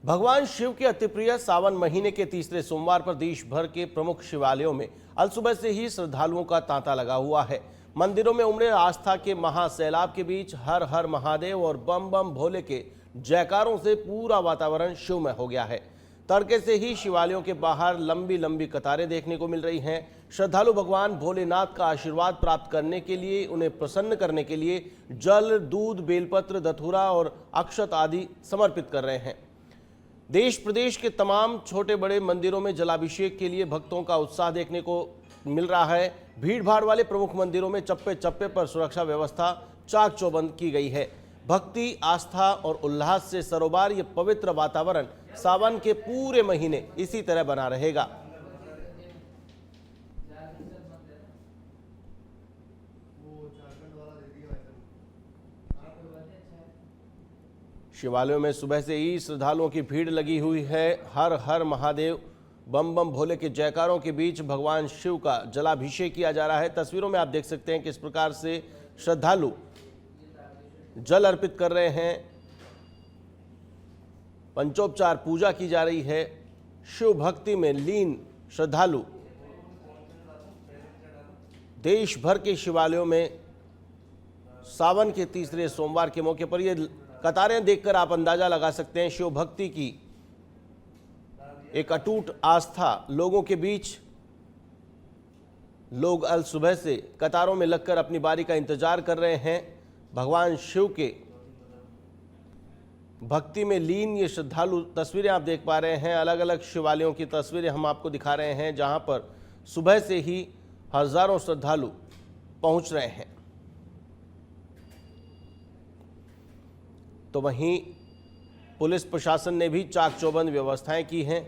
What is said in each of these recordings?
भगवान शिव के अतिप्रिय सावन महीने के तीसरे सोमवार पर देश भर के प्रमुख शिवालयों में अलसुबह से ही श्रद्धालुओं का तांता लगा हुआ है। मंदिरों में उमड़े आस्था के महासैलाब के बीच हर हर महादेव और बम बम भोले के जयकारों से पूरा वातावरण शिवमय हो गया है। तड़के से ही शिवालयों के बाहर लंबी लंबी कतारें देखने को मिल रही हैं। श्रद्धालु भगवान भोलेनाथ का आशीर्वाद प्राप्त करने के लिए, उन्हें प्रसन्न करने के लिए जल, दूध, बेलपत्र, धतूरा और अक्षत आदि समर्पित कर रहे हैं। देश प्रदेश के तमाम छोटे बड़े मंदिरों में जलाभिषेक के लिए भक्तों का उत्साह देखने को मिल रहा है। भीड़भाड़ वाले प्रमुख मंदिरों में चप्पे चप्पे पर सुरक्षा व्यवस्था चाक चौबंद की गई है। भक्ति, आस्था और उल्लास से सरोबार ये पवित्र वातावरण सावन के पूरे महीने इसी तरह बना रहेगा। शिवालयों में सुबह से ही श्रद्धालुओं की भीड़ लगी हुई है। हर हर महादेव, बम बम भोले के जयकारों के बीच भगवान शिव का जलाभिषेक किया जा रहा है। तस्वीरों में आप देख सकते हैं किस प्रकार से श्रद्धालु जल अर्पित कर रहे हैं। पंचोपचार पूजा की जा रही है। शिव भक्ति में लीन श्रद्धालु देश भर के शिवालयों में सावन के तीसरे सोमवार के मौके पर ये कतारें देखकर आप अंदाजा लगा सकते हैं शिव भक्ति की एक अटूट आस्था लोगों के बीच। लोग अल सुबह से कतारों में लगकर अपनी बारी का इंतजार कर रहे हैं। भगवान शिव के भक्ति में लीन ये श्रद्धालु तस्वीरें आप देख पा रहे हैं। अलग अलग शिवालयों की तस्वीरें हम आपको दिखा रहे हैं, जहां पर सुबह से ही हजारों श्रद्धालु पहुंच रहे हैं। तो वहीं पुलिस प्रशासन ने भी चाक चौबंद व्यवस्थाएं की हैं।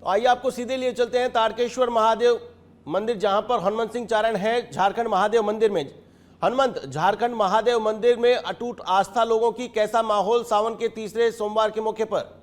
तो आइए आपको सीधे लिए चलते हैं तारकेश्वर महादेव मंदिर, जहां पर हनुमंत सिंह चारण है। झारखंड महादेव मंदिर में हनुमंत, झारखंड महादेव मंदिर में अटूट आस्था लोगों की, कैसा माहौल सावन के तीसरे सोमवार के मौके पर?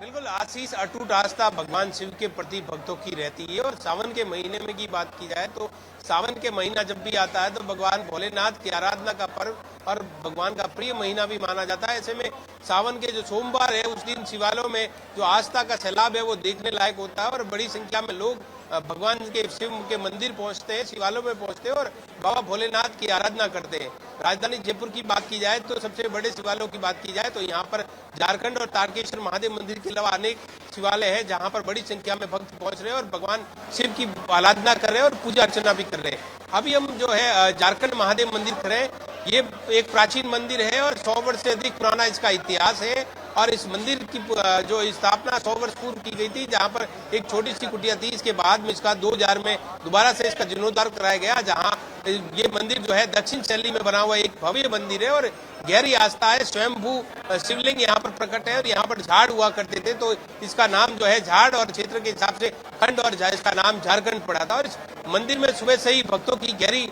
बिल्कुल आशीष, अटूट आस्था भगवान शिव के प्रति भक्तों की रहती है। और सावन के महीने में की बात की जाए तो सावन के महीना जब भी आता है तो भगवान भोलेनाथ की आराधना का पर्व और भगवान का प्रिय महीना भी माना जाता है। ऐसे में सावन के जो सोमवार है उस दिन शिवालयों में जो आस्था का सैलाब है वो देखने लायक होता है और बड़ी संख्या में लोग भगवान के शिव के मंदिर पहुंचते हैं, शिवालयों में पहुंचते हैं और बाबा भोलेनाथ की आराधना करते हैं। राजधानी जयपुर की बात की जाए तो सबसे बड़े शिवालयों की बात की जाए तो यहाँ पर झारखंड और तारकेश्वर महादेव मंदिर के अलावा अनेक शिवालय है जहाँ पर बड़ी संख्या में भक्त पहुंच रहे हैं और भगवान शिव की आराधना कर रहे हैं और पूजा अर्चना भी कर रहे हैं। अभी हम जो है झारखंड महादेव मंदिर खड़े हैं। ये एक प्राचीन मंदिर है और 100 वर्ष से अधिक पुराना इसका इतिहास है। और इस मंदिर की जो स्थापना 100 वर्ष पूर्व की गई थी, जहां पर एक छोटी सी कुटिया थी। इसके बाद में इसका 2000 में दोबारा से इसका जीर्णोद्धार कराया गया, जहां ये मंदिर जो है दक्षिण शैली में बना हुआ एक भव्य मंदिर है और गहरी आस्था है। स्वयंभू शिवलिंग यहाँ पर प्रकट है और यहाँ पर झाड़ हुआ करते थे, तो इसका नाम जो है झाड़ और क्षेत्र के हिसाब से खंड और इसका नाम झारखंड पड़ा था। और इस मंदिर में सुबह से ही भक्तों की गहरी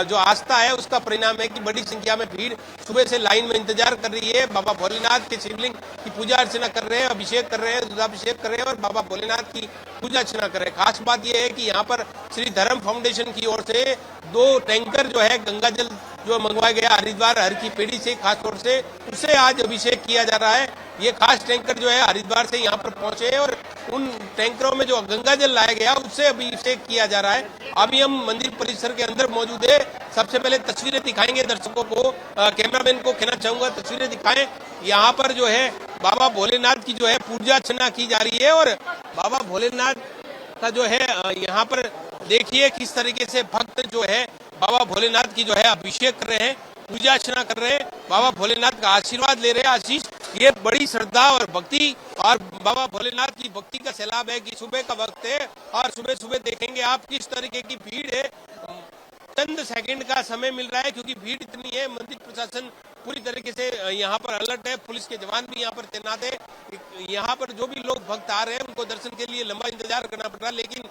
जो आस्था है उसका परिणाम है कि बड़ी संख्या में भीड़ सुबह से लाइन में इंतजार कर रही है। बाबा भोलेनाथ के शिवलिंग की पूजा अर्चना कर रहे हैं, अभिषेक कर रहे हैं, रुद्राभिषेक कर रहे हैं और बाबा भोलेनाथ की पूजा अर्चना कर रहे हैं। खास बात यह है कि यहाँ पर श्री धर्म फाउंडेशन की ओर से 2 टैंकर जो है गंगा जल जो मंगवाया गया हरिद्वार हर की पेड़ी से, खास तौर से उससे आज अभिषेक किया जा रहा है। ये खास टैंकर जो है हरिद्वार से यहाँ पर पहुंचे हैं और उन टैंकरों में जो गंगा जल लाया गया उससे अभिषेक किया जा रहा है। अभी हम मंदिर परिसर के अंदर मौजूद है। सबसे पहले तस्वीरें दिखाएंगे दर्शकों को, कैमरामैन को कहना चाहूंगा तस्वीरें दिखाएं। यहाँ पर जो है बाबा भोलेनाथ की जो है पूजा अर्चना की जा रही है और बाबा भोलेनाथ का जो है यहाँ पर देखिए किस तरीके से भक्त जो है बाबा भोलेनाथ की जो है अभिषेक कर रहे हैं, पूजा अर्चना कर रहे हैं, बाबा भोलेनाथ का आशीर्वाद ले रहे हैं। आशीष, ये बड़ी श्रद्धा और भक्ति और बाबा भोलेनाथ की भक्ति का सैलाब है कि सुबह का वक्त है और सुबह सुबह देखेंगे आप किस तरीके की भीड़ है। चंद सेकंड का समय मिल रहा है, क्योंकि भीड़ इतनी है। मंदिर प्रशासन पूरी तरीके से यहाँ पर अलर्ट है, पुलिस के जवान भी यहाँ पर तैनात है। यहाँ पर जो भी लोग भक्त आ रहे हैं उनको दर्शन के लिए लंबा इंतजार करना पड़ रहा है, लेकिन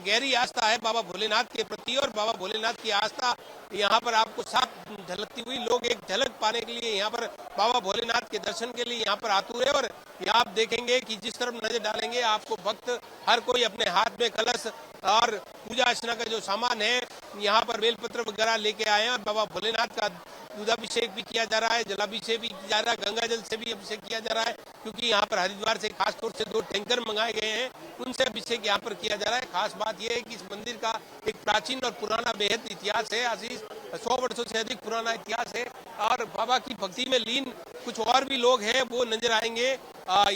गहरी आस्था है बाबा भोलेनाथ के प्रति, और बाबा भोलेनाथ की आस्था यहाँ पर आपको साफ झलकती हुई। लोग एक झलक पाने के लिए यहाँ पर बाबा भोलेनाथ के दर्शन के लिए यहाँ पर आतुर है। और यहाँ आप देखेंगे कि जिस तरफ नजर डालेंगे आपको भक्त हर कोई अपने हाथ में कलश और पूजा अर्चना का जो सामान है यहाँ पर बेलपत्र वगैरह लेके आए हैं, और बाबा भोलेनाथ का दूधाभिषेक भी किया जा रहा है, जलाभिषेक भी किया जा रहा है, गंगा जल से भी अभिषेक किया जा रहा है, क्योंकि यहाँ पर हरिद्वार से खासतौर से 2 टैंकर मंगाए गए हैं, उनसे अभिषेक यहाँ पर किया जा रहा है। खास बात यह है कि इस मंदिर का एक प्राचीन और पुराना बेहद इतिहास है। आशीष 100 वर्षों से अधिक पुराना इतिहास है, और बाबा की भक्ति में लीन कुछ और भी लोग हैं वो नजर आएंगे।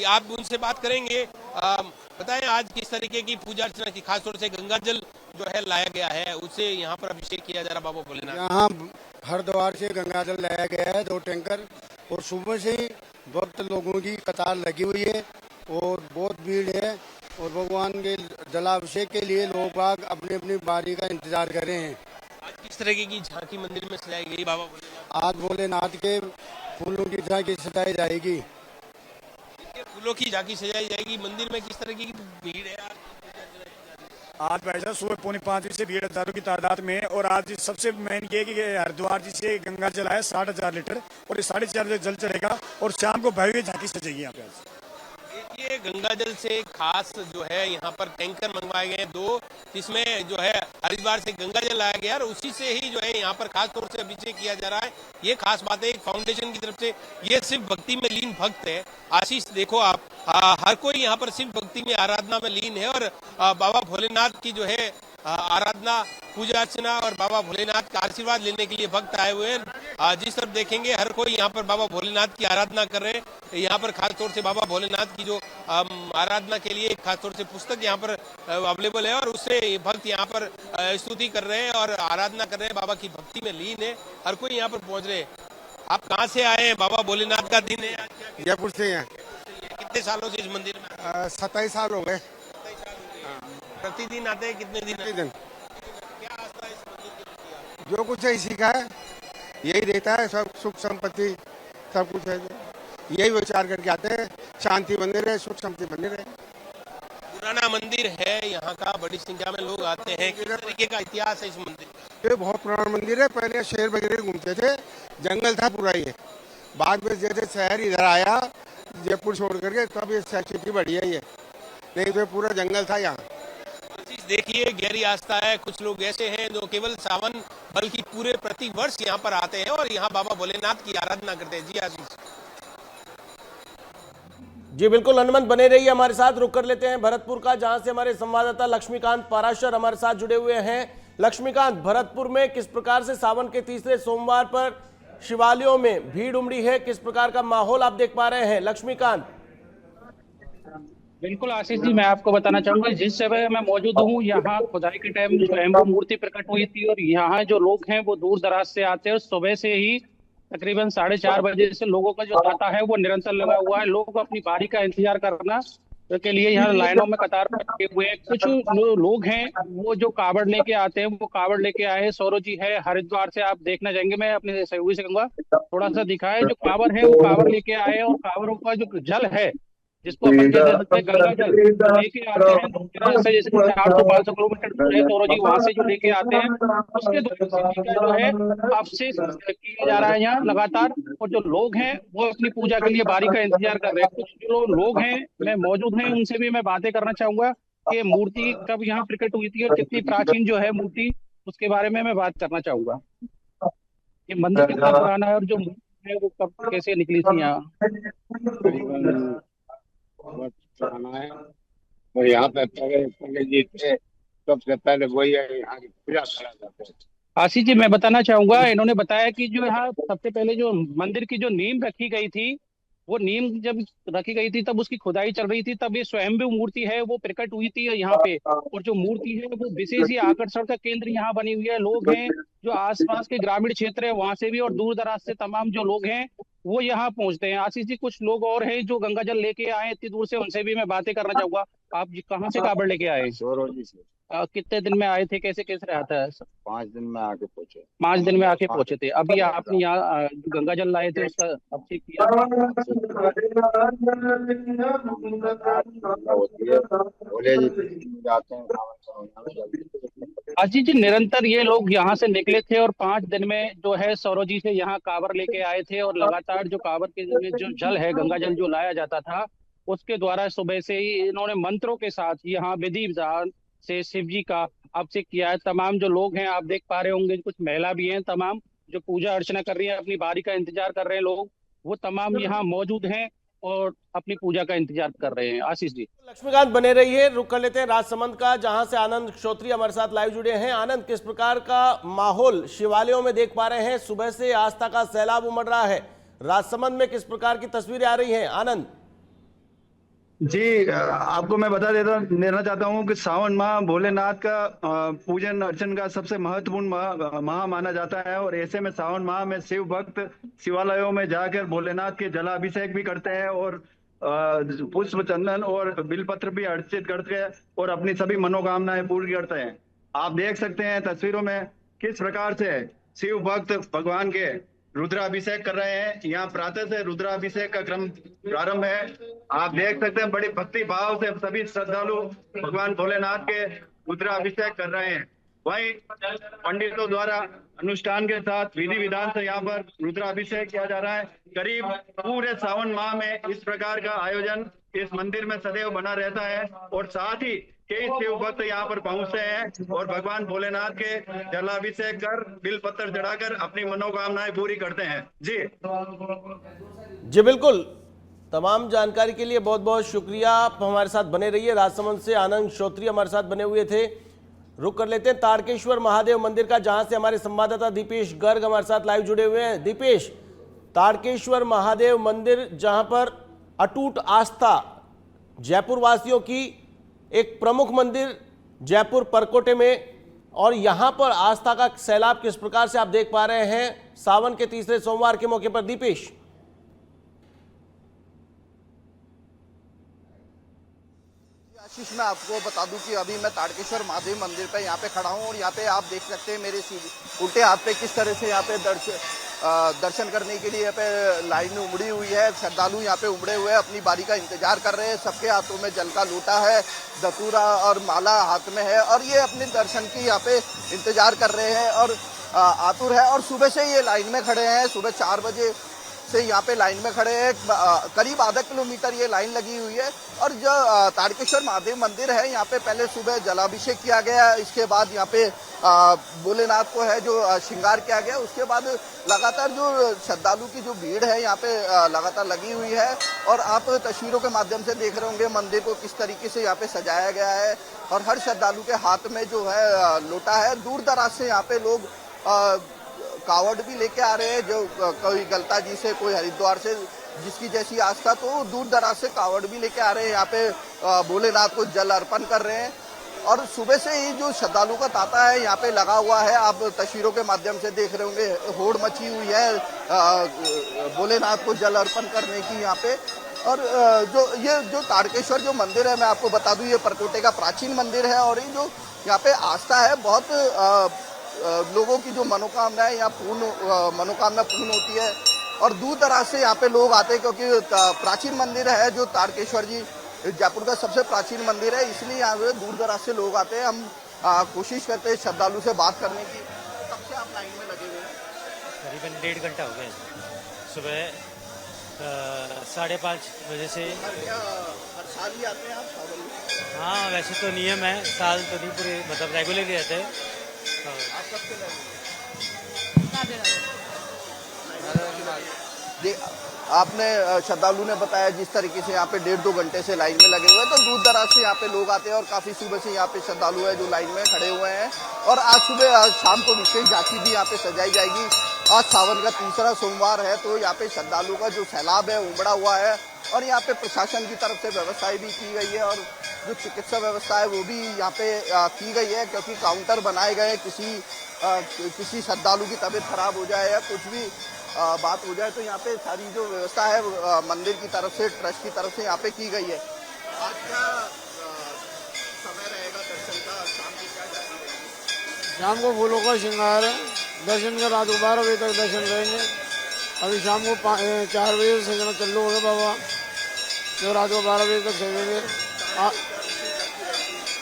आप उनसे बात करेंगे। बताएं आज किस तरीके की पूजा अर्चना की, खासतौर से गंगा जल जो है लाया गया है, उससे यहाँ पर अभिषेक किया जा रहा बाबा भोलेनाथ। यहाँ हरिद्वार से गंगा जल लाया गया है 2 टैंकर, और सुबह से ही भक्त लोगों की कतार लगी हुई है और बहुत भीड़ है, और भगवान के जलाभिषेक के लिए लोग बाग अपनी अपनी बारी का इंतजार कर रहे हैं। आज किस तरीके की झांकी मंदिर में सजाई गई बाबा भोलेनाथ? आज भोलेनाथ के फूलों की झांकी सजाई जाएगी। फूलों की झांकी सजाई जाएगी। मंदिर में किस तरीके की भीड़ है आज भाई साहब सुबह 4:45 बजे से भीड़ हजारों की तादाद में है। और आज सबसे मेन ये है कि हरिद्वार जी से गंगा जल आया 60,000 लीटर, और ये 4.5 जल चढ़ेगा, और शाम को भव्य झांकी सजेगी यहाँ पे। आज देखिए गंगा जल से खास जो है यहाँ पर टैंकर मंगवाए गए हैं 2, जिसमें जो है हरिद्वार से गंगा जल लाया गया, और उसी से ही जो है यहाँ पर खास तौर से अभिषेक किया जा रहा है। ये खास बात है, एक फाउंडेशन की तरफ से। ये सिर्फ भक्ति में लीन भक्त है। आशीष देखो आप, हर कोई यहाँ पर सिर्फ भक्ति में आराधना में लीन है, और बाबा भोलेनाथ की जो है आराधना पूजा अर्चना और बाबा भोलेनाथ का आशीर्वाद लेने के लिए भक्त आए हुए हैं। जिस तरफ देखेंगे हर कोई यहाँ पर बाबा भोलेनाथ की आराधना कर रहे हैं। यहाँ पर खासतौर से बाबा भोलेनाथ की जो आराधना के लिए खासतौर से पुस्तक यहाँ पर अवेलेबल है, और उससे भक्त यहाँ पर स्तुति कर रहे हैं और आराधना कर रहे हैं, बाबा की भक्ति में लीन है। हर कोई यहाँ पर पहुंच रहे हैं। आप कहाँ से आए हैं? बाबा भोलेनाथ का दिन है आज, क्या जयपुर से हैं। कितने सालों से इस मंदिर में? 27 साल हो गए। प्रतिदिन आते हैं? कितने दिन? प्रतिदिन क्या आस्था है इस मंदिर के प्रति? जो कुछ है इसी का है, यही देता है, सब सुख संपत्ति सब कुछ है, यही विचार करके आते हैं। शांति बनी रहे, सुख शांति बनी रहे। पुराना मंदिर है यहाँ का, बड़ी संख्या में लोग आते हैं। किस तरीके का इतिहास है इस मंदिर का? ये बहुत पुराना मंदिर है। पहले शेर वगैरह घूमते थे, जंगल था पूरा ये। बाद में जैसे शहर इधर आया जयपुर छोड़ करके, तब ये सिटी बढ़ी है ये, नहीं तो पूरा जंगल था यहाँ। देखिए गहरी आस्था है। कुछ लोग ऐसे हैं जो केवल सावन बल्कि पूरे प्रति वर्ष यहाँ पर आते हैं और यहाँ बाबा भोलेनाथ की आराधना करते हैं। जी आशीष। जी बिल्कुल, हनुमंत बने रहिए हमारे साथ। रुक कर लेते हैं भरतपुर का, जहां से हमारे संवाददाता लक्ष्मीकांत पाराशर हमारे साथ जुड़े हुए हैं। लक्ष्मीकांत, भरतपुर में किस प्रकार से सावन के तीसरे सोमवार पर शिवालयों में भीड़ उमड़ी है, किस प्रकार का माहौल आप देख पा रहे हैं? लक्ष्मीकांत। बिल्कुल आशीष जी, मैं आपको बताना चाहूंगा जिस जगह मैं मौजूद हूँ यहाँ खुदाई के टाइम स्वयंभू मूर्ति प्रकट हुई थी, और यहाँ जो लोग हैं वो दूर दराज से आते हैं। सुबह से ही तकरीबन 4:30 बजे से लोगों का जो तांता है वो निरंतर लगा हुआ है। लोग अपनी बारी का इंतजार करना के लिए यहाँ लाइनों में कतार में लगे हुए हैं। कुछ लोग हैं वो जो कावड़ लेके आते हैं, वो कावड़ लेके आए। सौरभ जी है हरिद्वार से, आप देखना चाहेंगे, मैं अपने सहयोगी से कहूंगा थोड़ा सा दिखाए। जो कावड़ है वो कावड़ लेके आए, और कावड़ों का जो जल है जिसको अपन कह सकते हैं गंगा जल लेके आते हैं। से जैसे 400-500 किलोमीटर दूर है सौरभ जी, वहां से जो लेके आते हैं उसके जो है अवशेष किया जा रहा है यहाँ लगातार। और जो लोग हैं वो अपनी पूजा के लिए बारी का इंतजार कर रहे हैं। कुछ जो लोग हैं मैं मौजूद हैं, उनसे भी मैं बातें करना चाहूंगा कि मूर्ति कब यहाँ प्रकट हुई थी और कितनी प्राचीन जो है मूर्ति, उसके बारे में मैं बात करना चाहूंगा। ये मंदिर कितना पुराना है और जो मूर्ति है वो कब कैसे निकली थी यहाँ? है और यहाँ पे पहले जी थे, सबसे पहले वही यहाँ की पूजा करा जाता है। आशीष जी, मैं बताना चाहूंगा, इन्होंने बताया कि जो यहाँ सबसे पहले जो मंदिर की जो नींव रखी गई थी, वो नींव जब रखी गई थी तब उसकी खुदाई चल रही थी, तब ये स्वयंभू मूर्ति है वो प्रकट हुई थी यहाँ पे। और जो मूर्ति है वो विशेष ही आकर्षण का केंद्र यहाँ बनी हुई है। लोग हैं जो आसपास के ग्रामीण क्षेत्र है वहां से भी, और दूर दराज से तमाम जो लोग हैं वो यहाँ पहुंचते हैं। आशीष जी, कुछ लोग और हैं जो गंगा जल लेके आए इतनी दूर से, उनसे भी मैं बातें करना चाहूंगा। आप जी कहाँ से कावड़ लेके आए? सोरोजी से। कितने दिन में आए थे, कैसे कैसे रहा था? 5 दिन में आके पहुंचे। 5 दिन में आके हाँ, पहुंचे थे। अभी आपने यहाँ जो गंगा जल लाए थे उसका अभिषेक किया? होती है, भोले जी जाते हैं सावन के महीना में जल्दी। आशीष जी, निरंतर ये लोग यहाँ से निकले थे और 5 दिन में जो है सौरव जी से यहाँ कांवर लेके आए थे, और लगातार जो कांवर के में जो जल है, गंगा जल जो लाया जाता था, उसके द्वारा सुबह से ही इन्होंने मंत्रों के साथ यहाँ विधि विधान से शिव जी का अभिषेक किया है। तमाम जो लोग हैं, आप देख पा रहे होंगे, कुछ महिला भी हैं, तमाम जो पूजा अर्चना कर रही है, अपनी बारी का इंतजार कर रहे हैं लोग, वो तमाम यहाँ मौजूद हैं और अपनी पूजा का इंतजार कर रहे हैं। आशीष जी, लक्ष्मीकांत बने रहिए। रुक कर लेते हैं राजसमंद का, जहां से आनंद श्रोत्री हमारे साथ लाइव जुड़े हैं। आनंद, किस प्रकार का माहौल शिवालयों में देख पा रहे हैं? सुबह से आस्था का सैलाब उमड़ रहा है। राजसमंद में किस प्रकार की तस्वीरें आ रही हैं? आनंद जी, आपको मैं देना चाहता हूँ कि सावन माह भोलेनाथ का पूजन अर्चन का सबसे महत्वपूर्ण माह माना जाता है। और ऐसे में सावन माह में शिव भक्त शिवालयों में जाकर भोलेनाथ के जलाभिषेक भी करते हैं और पुष्प चंदन और बिलपत्र भी अर्चित करते हैं और अपनी सभी मनोकामनाएं पूरी करते हैं। आप देख सकते हैं तस्वीरों में किस प्रकार से शिव भक्त भगवान के रुद्राभिषेक कर रहे हैं। यहाँ प्रातः से रुद्राभिषेक का क्रम प्रारंभ है। आप देख सकते हैं बड़ी भक्ति भाव से सभी श्रद्धालु भगवान भोलेनाथ के रुद्राभिषेक कर रहे हैं। वहीं पंडितों द्वारा अनुष्ठान के साथ विधि विधान से यहाँ पर रुद्राभिषेक किया जा रहा है। करीब पूरे सावन माह में इस प्रकार का आयोजन इस मंदिर में सदैव बना रहता है और साथ ही कई शिव भक्त यहाँ पर पहुंचते हैं और भगवान भोलेनाथ के जलाभिषेक कर बिल पत्र चढ़ाकर अपनी मनोकामनाएं पूरी करते हैं। जी बिल्कुल, तमाम जानकारी के लिए बहुत बहुत शुक्रिया। आप हमारे साथ बने रहिए। राजसमंद से आनंद श्रोत्री हमारे साथ बने हुए थे। रुक कर लेते हैं तारकेश्वर महादेव मंदिर का, जहां से हमारे संवाददाता दीपेश गर्ग हमारे साथ लाइव जुड़े हुए हैं। दीपेश, तारकेश्वर महादेव मंदिर, जहां पर अटूट आस्था जयपुर वासियों की, एक प्रमुख मंदिर जयपुर परकोटे में, और यहां पर आस्था का सैलाब किस प्रकार से आप देख पा रहे हैं सावन के तीसरे सोमवार के मौके पर? दीपेश, आशीष, मैं आपको बता दूं कि अभी मैं तारकेश्वर महादेव मंदिर पे यहाँ पे खड़ा हूँ और यहाँ पे आप देख सकते हैं मेरे उल्टे हाथ पे किस तरह से यहाँ पे दर्शन करने के लिए यहाँ पे लाइन उमड़ी हुई है। श्रद्धालु यहाँ पे उमड़े हुए हैं, अपनी बारी का इंतजार कर रहे हैं। सबके हाथों में जल का लोटा है, धतूरा और माला हाथ में है और ये अपने दर्शन की यहाँ पे इंतजार कर रहे हैं और आतुर है। और सुबह से ये लाइन में खड़े हैं, सुबह 4 बजे से यहाँ पे लाइन में खड़े हैं। करीब आधा किलोमीटर ये लाइन लगी हुई है। और जो तारकेश्वर महादेव मंदिर है, यहाँ पे पहले सुबह जलाभिषेक किया गया, इसके बाद यहाँ पे भोलेनाथ को है जो श्रृंगार किया गया। उसके बाद लगातार जो श्रद्धालु की जो भीड़ है यहाँ पे लगातार लगी हुई है। और आप तस्वीरों के माध्यम से देख रहे होंगे मंदिर को किस तरीके से यहाँ पे सजाया गया है और हर श्रद्धालु के हाथ में जो है लोटा है। दूर दराज से यहाँ पे लोग कावड़ भी लेके आ रहे हैं, जो कोई गलता जी से, कोई हरिद्वार से, जिसकी जैसी आस्था, तो दूर दराज से कावड़ भी लेके आ रहे हैं। यहाँ पे भोलेनाथ को जल अर्पण कर रहे हैं। और सुबह से ही जो श्रद्धालु का तांता है यहाँ पे लगा हुआ है, आप तस्वीरों के माध्यम से देख रहे होंगे, होड़ मची हुई है भोलेनाथ को जल अर्पण करने की यहाँ पे। और जो तारकेश्वर जो मंदिर है, मैं आपको बता दूं, ये परकोटे का प्राचीन मंदिर है और ये जो यहाँ पे आस्था है, बहुत लोगों की जो मनोकामना है यहाँ मनोकामना पूर्ण होती है। और दूर दराज से यहाँ पे लोग आते हैं क्योंकि प्राचीन मंदिर है जो तारकेश्वर जी जयपुर का सबसे प्राचीन मंदिर है, इसलिए यहाँ पे दूर दराज से लोग आते हैं। हम कोशिश करते हैं श्रद्धालु से बात करने की। कब से आप लाइन में लगे हुए हैं? करीबन 1.5 घंटा हो गया। सुबह 5:30 बजे से। हर साल ही आते हैं आप? हाँ, वैसे तो नियम है, साल तो नहीं पूरे, मतलब रेगुलरली आते हैं। आप कब से आपने श्रद्धालु ने बताया जिस तरीके से यहाँ पे 1.5-2 घंटे से लाइन में लगे हुए हैं, तो दूर दराज से यहाँ पे लोग आते हैं और काफी सुबह से यहाँ पे श्रद्धालु है जो लाइन में खड़े हुए हैं। और आज सुबह शाम को विशेष झांकी भी यहाँ पे सजाई जाएगी। आज सावन का तीसरा सोमवार है, तो यहाँ पे श्रद्धालु का जो सैलाब है उमड़ा हुआ है। और यहाँ पे प्रशासन की तरफ से व्यवस्थाएं भी की गई है और जो चिकित्सा व्यवस्था है वो भी यहाँ पे की गई है, क्योंकि काउंटर बनाए गए, किसी श्रद्धालु की तबीयत खराब हो जाए या कुछ भी बात हो जाए तो यहाँ पे सारी जो व्यवस्था है मंदिर की तरफ से, ट्रस्ट की तरफ से यहाँ पे की गई है। आज का समय रहेगा दर्शन का शाम शाम को फूलों का श्रृंगार है। दर्शन का रात को 12 बजे तक दर्शन करेंगे। अभी शाम को 4 बजे से सजना चालू हो गया बाबा, जो रात को 12 बजे तक सजेंगे।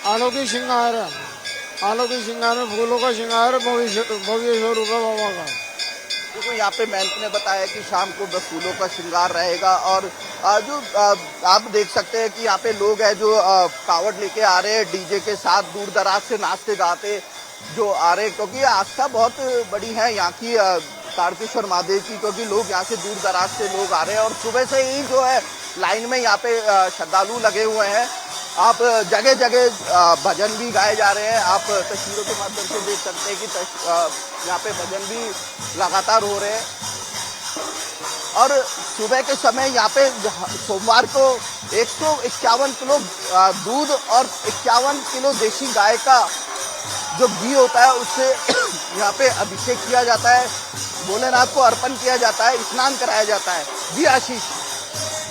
अलौकिक श्रृंगार है। अलौकिक श्रृंगार में फूलों का श्रृंगार भव्य स्वरूप है बाबा का। देखो यहाँ पे महंत ने बताया कि शाम को बस फूलों का श्रृंगार रहेगा और जो आप देख सकते हैं कि यहाँ पे लोग हैं जो कावड़ लेके आ रहे हैं डीजे के साथ, दूर दराज से नाचते गाते जो आ रहे हैं, क्योंकि आस्था बहुत बड़ी है यहाँ की तारकेश्वर महादेव की, क्योंकि लोग यहाँ से दूर दराज से लोग आ रहे हैं और सुबह से ही जो है लाइन में यहाँ पे श्रद्धालु लगे हुए हैं। आप जगह जगह भजन भी गाए जा रहे हैं। आप तस्वीरों के माध्यम से देख सकते हैं कि यहाँ पे भजन भी लगातार हो रहे हैं और सुबह के समय यहाँ पे सोमवार को 151 किलो दूध और 51 किलो देशी गाय का जो घी होता है उससे यहाँ पे अभिषेक किया जाता है, भोलेनाथ को अर्पण किया जाता है, स्नान कराया जाता है। जी आशीष।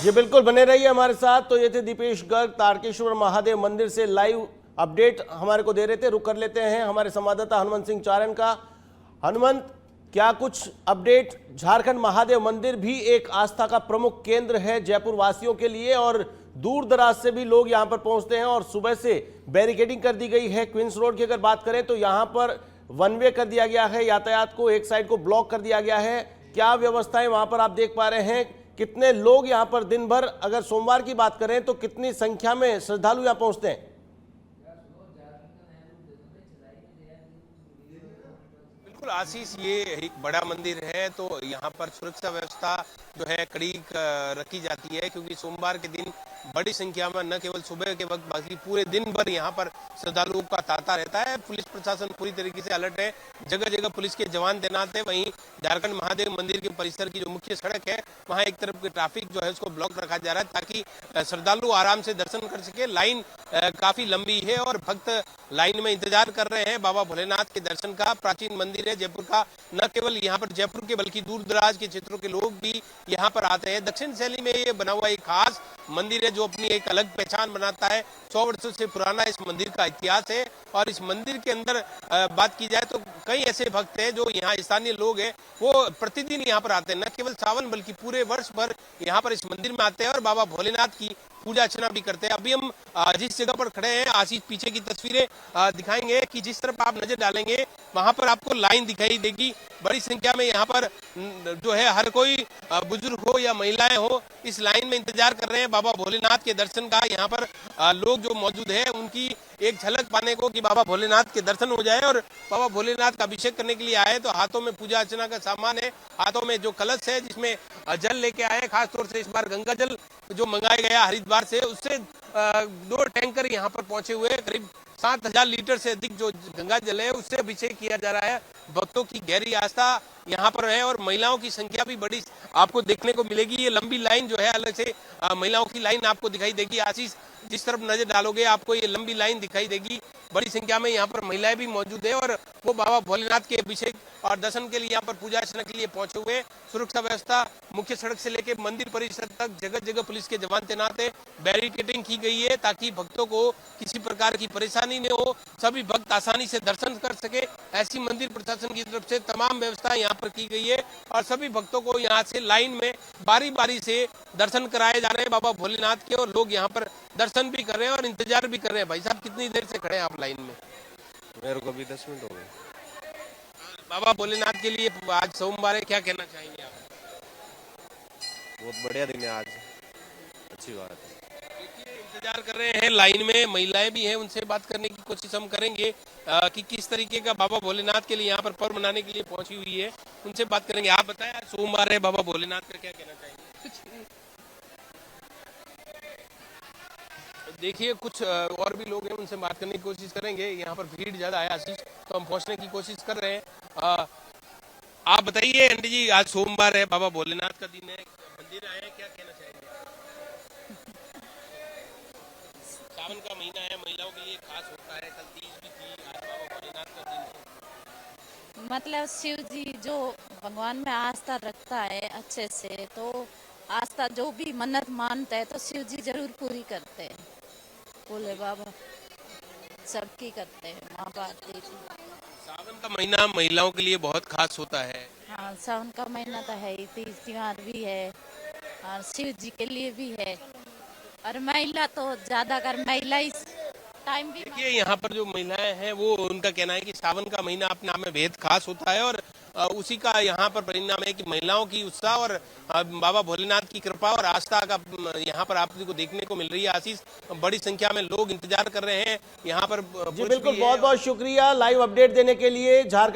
जी बिल्कुल, बने रहिए हमारे साथ। तो ये थे दीपेश गर्ग तारकेश्वर महादेव मंदिर से लाइव अपडेट हमारे को दे रहे थे। रुक कर लेते हैं हमारे संवाददाता हनुमंत सिंह चारण का। हनुमंत, क्या कुछ अपडेट? झारखंड महादेव मंदिर भी एक आस्था का प्रमुख केंद्र है जयपुर वासियों के लिए और दूर दराज से भी लोग यहां पर पहुंचते हैं और सुबह से बैरिकेडिंग कर दी गई है। क्वींस रोड की अगर बात करें तो यहां पर वन वे कर दिया गया है, यातायात को एक साइड को ब्लॉक कर दिया गया है। क्या व्यवस्थाएं वहां पर आप देख पा रहे हैं? कितने लोग यहां पर दिन भर, अगर सोमवार की बात करें तो कितनी संख्या में श्रद्धालु यहां पहुंचते हैं? बिल्कुल आशीष, ये एक बड़ा मंदिर है तो यहाँ पर सुरक्षा व्यवस्था जो है कड़ी रखी जाती है, क्योंकि सोमवार के दिन बड़ी संख्या में न केवल सुबह के वक्त बल्कि पूरे दिन भर यहाँ पर श्रद्धालुओं का तांता रहता है। पुलिस प्रशासन पूरी तरीके से अलर्ट है, जगह जगह पुलिस के जवान तैनात है। वहीं झारखंड महादेव मंदिर के परिसर की जो मुख्य सड़क है वहाँ एक तरफ की ट्रैफिक जो है उसको ब्लॉक रखा जा रहा है ताकि श्रद्धालु आराम से दर्शन कर सके। लाइन काफी लंबी है और भक्त लाइन में इंतजार कर रहे हैं बाबा भोलेनाथ के दर्शन का। प्राचीन मंदिर है जयपुर का, न केवल यहाँ पर जयपुर के बल्कि दूर दराज के क्षेत्रों के लोग भी यहाँ पर आते हैं। दक्षिण शैली में ये बना हुआ एक खास मंदिर है जो अपनी एक अलग पहचान बनाता है। 100 वर्षों से पुराना इस मंदिर का इतिहास है और इस मंदिर के अंदर बात की जाए तो कई ऐसे भक्त हैं जो यहाँ स्थानीय लोग हैं वो प्रतिदिन यहाँ पर आते हैं, न केवल सावन बल्कि पूरे वर्ष भर यहाँ पर इस मंदिर में आते हैं और बाबा भोलेनाथ की पूजा अर्चना भी करते हैं। अभी हम जिस जगह पर खड़े हैं आशीष, पीछे की तस्वीरें दिखाएंगे कि जिस तरफ आप नजर डालेंगे वहां पर आपको लाइन दिखाई देगी। बड़ी संख्या में यहाँ पर जो है हर कोई बुजुर्ग हो या महिलाएं हो इस लाइन में इंतजार कर रहे हैं बाबा भोलेनाथ के दर्शन का। यहाँ पर लोग जो मौजूद है उनकी एक झलक पाने को कि बाबा भोलेनाथ के दर्शन हो जाए और बाबा भोलेनाथ का अभिषेक करने के लिए आए। तो हाथों में पूजा अर्चना का सामान है, हाथों में जो कलश है जिसमें जल लेके आए। खासतौर से इस बार गंगा जल जो मंगाया गया हरिद्वार से, उससे 2 टैंकर यहाँ पर पहुंचे हुए। करीब 7000 लीटर से अधिक जो गंगा जल है उससे अभिषेक किया जा रहा है। भक्तों की गहरी आस्था यहाँ पर है और महिलाओं की संख्या भी बड़ी आपको देखने को मिलेगी। ये लंबी लाइन जो है अलग से महिलाओं की लाइन आपको दिखाई देगी। आशीष, जिस तरफ नजर डालोगे आपको ये लंबी लाइन दिखाई देगी। बड़ी संख्या में यहाँ पर महिलाएं भी मौजूद है और वो बाबा भोलेनाथ के अभिषेक और दर्शन के लिए यहाँ पर पूजा अर्चना के लिए पहुंचे हुए। सुरक्षा व्यवस्था मुख्य सड़क से लेकर मंदिर परिसर तक जगह जगह पुलिस के जवान तैनात है। बैरिकेडिंग की गई है ताकि भक्तों को किसी प्रकार की परेशानी न हो, सभी भक्त आसानी से दर्शन कर सके। ऐसी मंदिर प्रशासन की तरफ से तमाम व्यवस्था यहाँ पर की गई है और सभी भक्तों को यहाँ से लाइन में बारी बारी से दर्शन कराए जा रहे हैं बाबा भोलेनाथ के और लोग यहाँ पर दर्शन भी कर रहे हैं और इंतजार भी कर रहे हैं। भाई साहब, कितनी देर से खड़े हैं आप लाइन में? मेरे को भी 10 मिनट हो गए। बाबा भोलेनाथ के लिए आज सोमवार है, क्या कहना चाहेंगे आप? बहुत बढ़िया दिन है आज, अच्छी बात है। इंतजार कर रहे हैं लाइन में, महिलाएं भी हैं, उनसे बात करने की कोशिश हम करेंगे कि किस तरीके का बाबा भोलेनाथ के लिए यहाँ पर पर्व मनाने के लिए पहुंची हुई है, उनसे बात करेंगे। आप बताएं, आज सोमवार है, बाबा भोलेनाथ का क्या कहना चाहेंगे? देखिए कुछ और भी लोग हैं, उनसे बात करने की कोशिश करेंगे। यहाँ पर भीड़ ज्यादा है आशीष, तो हम पहुंचने की कोशिश कर रहे हैं। आप बताइए आंटी जी, आज सोमवार है, बाबा भोलेनाथ का दिन है, मंदिर आए हैं, क्या कहना चाहेंगे? सावन का महीना है, महिलाओं के लिए खास होता है, कल तीज भी थी, आज बाबा भोलेनाथ का दिन है। मतलब शिव जी जो भगवान में आस्था रखता है अच्छे से, तो आस्था जो भी मन्नत मानता है तो शिव जी जरूर पूरी करते हैं। भोले बाबा सबकी करते हैं, माँ बाप देती। सावन का महीना महिलाओं के लिए बहुत खास होता है। हाँ, सावन का महीना तो है ही, तीज त्योहार भी है और शिव जी के लिए भी है। और महिला तो ज्यादा कर महिला इस टाइम भी देखिए यहाँ पर जो महिलाएं हैं वो उनका कहना है कि सावन का महीना अपने आप में बेहद खास होता है और उसी का यहाँ पर परिणाम है कि महिलाओं की उत्साह और बाबा भोलेनाथ की कृपा और आस्था का यहाँ पर आपको देखने को मिल रही है। आशीष, बड़ी संख्या में लोग इंतजार कर रहे हैं यहाँ पर। जी बिल्कुल, बहुत बहुत शुक्रिया लाइव अपडेट देने के लिए। झारखंड